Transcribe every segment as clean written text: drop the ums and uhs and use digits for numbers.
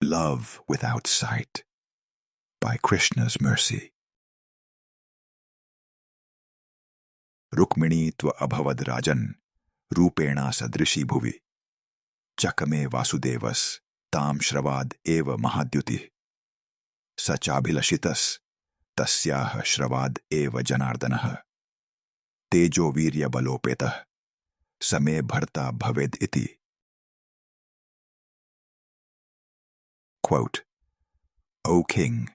Love Without Sight by Krishna's Mercy. Rukmini tva abhavad rajan rupena sadrishi bhuvi chakame Vasudevas tam shravād eva mahadyuti sachabhilashitas tasyaha shravād eva Janardanaha tejo virya balopetah same bharta bhaved iti. Quote, O King,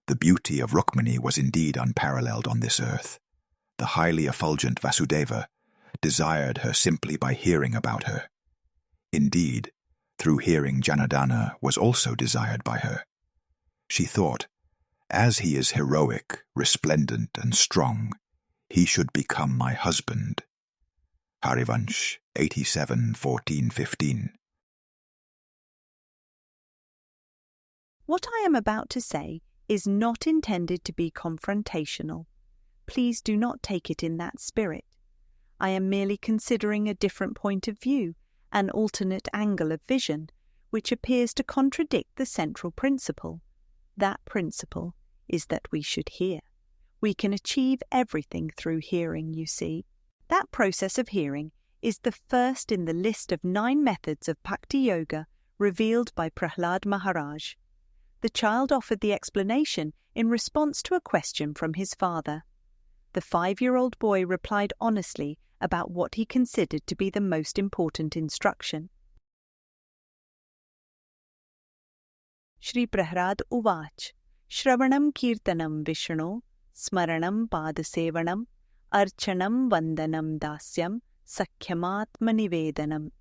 the beauty of Rukmini was indeed unparalleled on this earth. The highly effulgent Vasudeva desired her simply by hearing about her. Indeed, through hearing Janardana was also desired by her. She thought, as he is heroic, resplendent, and strong, he should become my husband. Hari-vamsha 87:14-15. What I am about to say is not intended to be confrontational. Please do not take it in that spirit. I am merely considering a different point of view, an alternate angle of vision, which appears to contradict the central principle. That principle is that we should hear. We can achieve everything through hearing, you see. That process of hearing is the first in the list of 9 methods of Bhakti Yoga revealed by Prahlad Maharaj. The child offered the explanation in response to a question from his father. The 5-year-old boy replied honestly about what he considered to be the most important instruction. Shri Prahlad Uvach, Shravanam Kirtanam Vishnu, Smaranam Padasevanam, Archanam Vandanam Dasyam, Sakhyamatma Nivedanam.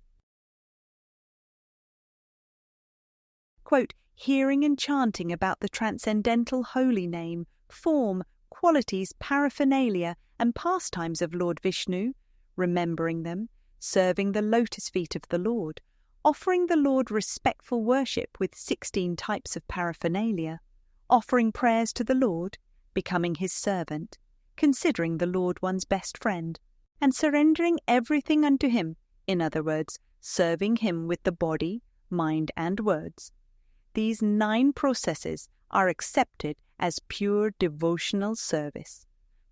Quote, hearing and chanting about the transcendental holy name, form, qualities, paraphernalia, and pastimes of Lord Vishnu, remembering them, serving the lotus feet of the Lord, offering the Lord respectful worship with 16 types of paraphernalia, offering prayers to the Lord, becoming his servant, considering the Lord one's best friend, and surrendering everything unto him, in other words, serving him with the body, mind, and words. These 9 processes are accepted as pure devotional service.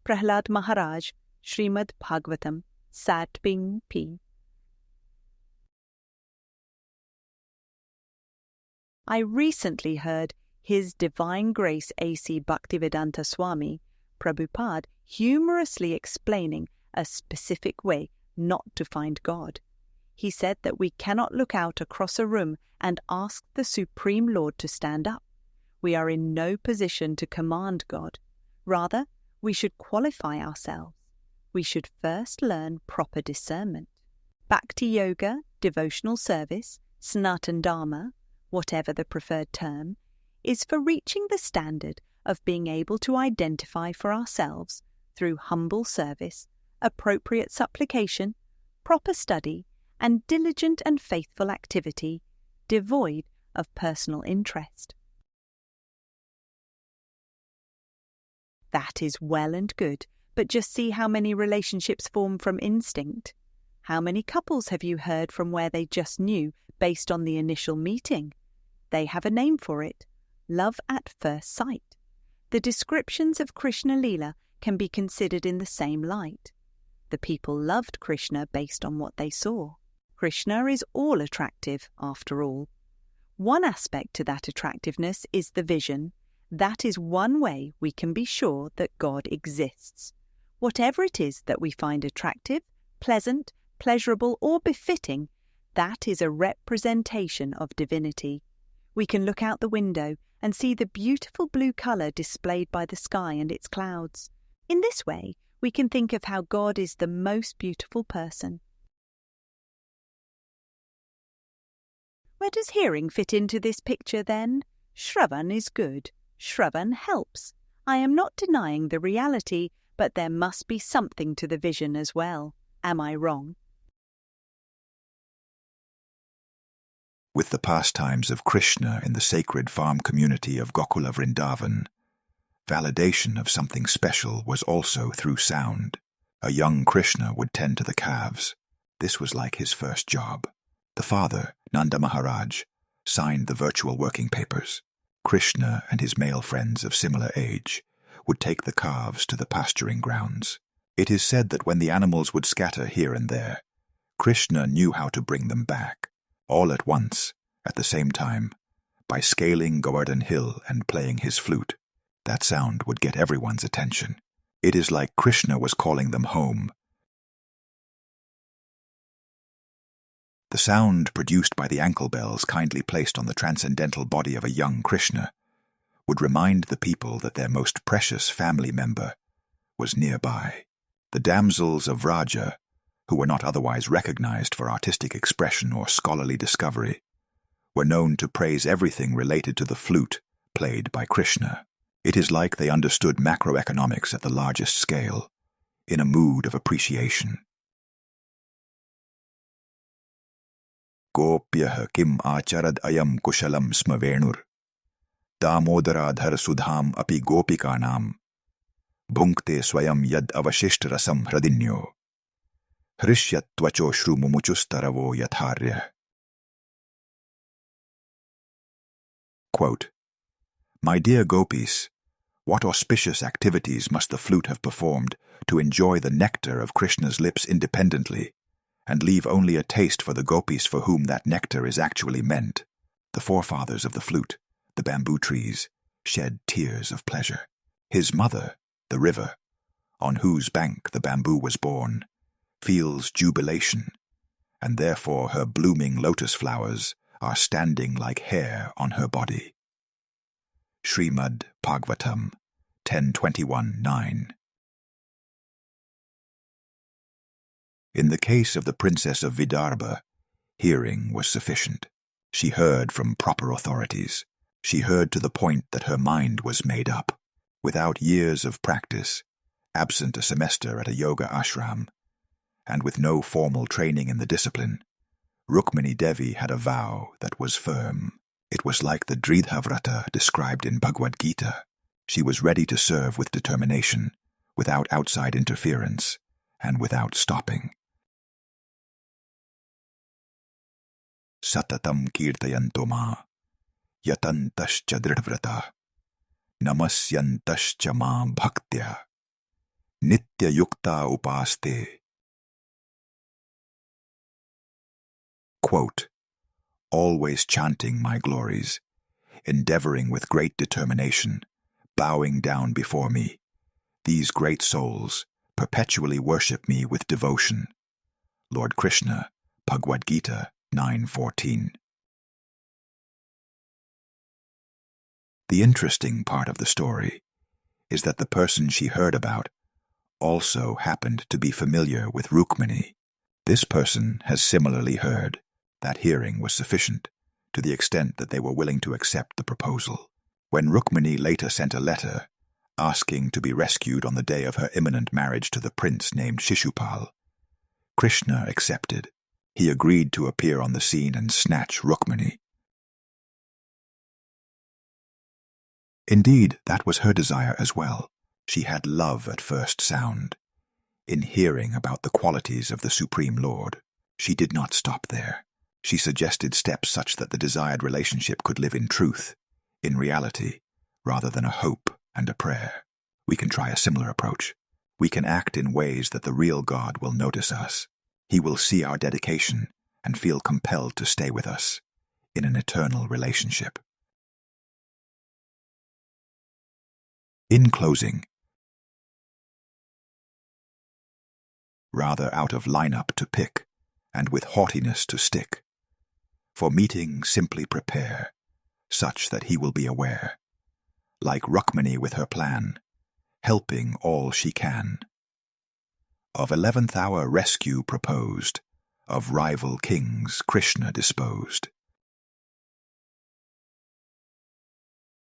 Prahlad Maharaj, Srimad Bhagavatam, Satping P. I recently heard His Divine Grace A.C. Bhaktivedanta Swami, Prabhupada, humorously explaining a specific way not to find God. He said that we cannot look out across a room and ask the Supreme Lord to stand up. We are in no position to command God. Rather, we should qualify ourselves. We should first learn proper discernment. Bhakti Yoga, devotional service, Sanatan Dharma, whatever the preferred term, is for reaching the standard of being able to identify for ourselves, through humble service, appropriate supplication, proper study, and diligent and faithful activity, devoid of personal interest. That is well and good, but just see how many relationships form from instinct. How many couples have you heard from where they just knew based on the initial meeting? They have a name for it, love at first sight. The descriptions of Krishna Leela can be considered in the same light. The people loved Krishna based on what they saw. Krishna is all attractive, after all. One aspect to that attractiveness is the vision. That is one way we can be sure that God exists. Whatever it is that we find attractive, pleasant, pleasurable, or befitting, that is a representation of divinity. We can look out the window and see the beautiful blue colour displayed by the sky and its clouds. In this way, we can think of how God is the most beautiful person. Where does hearing fit into this picture then? Shravan is good. Shravan helps. I am not denying the reality, but there must be something to the vision as well. Am I wrong? With the pastimes of Krishna in the sacred farm community of Gokula Vrindavan, validation of something special was also through sound. A young Krishna would tend to the calves. This was like his first job. The father, Nanda Maharaj, signed the virtual working papers. Krishna and his male friends of similar age would take the calves to the pasturing grounds. It is said that when the animals would scatter here and there, Krishna knew how to bring them back, all at once, at the same time, by scaling Govardhan Hill and playing his flute. That sound would get everyone's attention. It is like Krishna was calling them home. The sound produced by the ankle bells kindly placed on the transcendental body of a young Krishna would remind the people that their most precious family member was nearby. The damsels of Vraja, who were not otherwise recognized for artistic expression or scholarly discovery, were known to praise everything related to the flute played by Krishna. It is like they understood macroeconomics at the largest scale, in a mood of appreciation. Gopyah kim acharad ayam kushalam sma venur, damodaradhar sudham api gopikanam, bhunkte swayam yad avashisht rasam hradinyo, hrishyat tvacho shrumumuchustaravo yatharya. Quote, My dear gopis, what auspicious activities must the flute have performed to enjoy the nectar of Krishna's lips independently, and leave only a taste for the gopis for whom that nectar is actually meant. The forefathers of the flute, the bamboo trees, shed tears of pleasure. His mother, the river, on whose bank the bamboo was born, feels jubilation, and therefore her blooming lotus flowers are standing like hair on her body. Srimad Bhagavatam 10:21-9. In the case of the princess of Vidarbha, hearing was sufficient. She heard from proper authorities. She heard to the point that her mind was made up. Without years of practice, absent a semester at a yoga ashram, and with no formal training in the discipline, Rukmini Devi had a vow that was firm. It was like the Dridhavrata described in Bhagavad-gita. She was ready to serve with determination, without outside interference, and without stopping. Satatam kirtayanto ma, yatantascha dridhavrata, namasyantascha ma bhaktya, nitya yukta upaste. Quote, Always chanting my glories, endeavoring with great determination, bowing down before me, these great souls perpetually worship me with devotion. Lord Krishna, Bhagavad-gita 9:14. The interesting part of the story is that the person she heard about also happened to be familiar with Rukmini. This person has similarly heard. That hearing was sufficient, to the extent that they were willing to accept the proposal. When Rukmini later sent a letter asking to be rescued on the day of her imminent marriage to the prince named Shishupal, Krishna accepted. He agreed to appear on the scene and snatch Rukmini. Indeed, that was her desire as well. She had love at first sound. In hearing about the qualities of the Supreme Lord, she did not stop there. She suggested steps such that the desired relationship could live in truth, in reality, rather than a hope and a prayer. We can try a similar approach. We can act in ways that the real God will notice us. He will see our dedication and feel compelled to stay with us in an eternal relationship. In closing, rather out of lineup to pick, and with haughtiness to stick, for meeting simply prepare, such that he will be aware, like Rukmini with her plan, helping all she can. Of 11th hour rescue proposed, of rival kings Krishna disposed.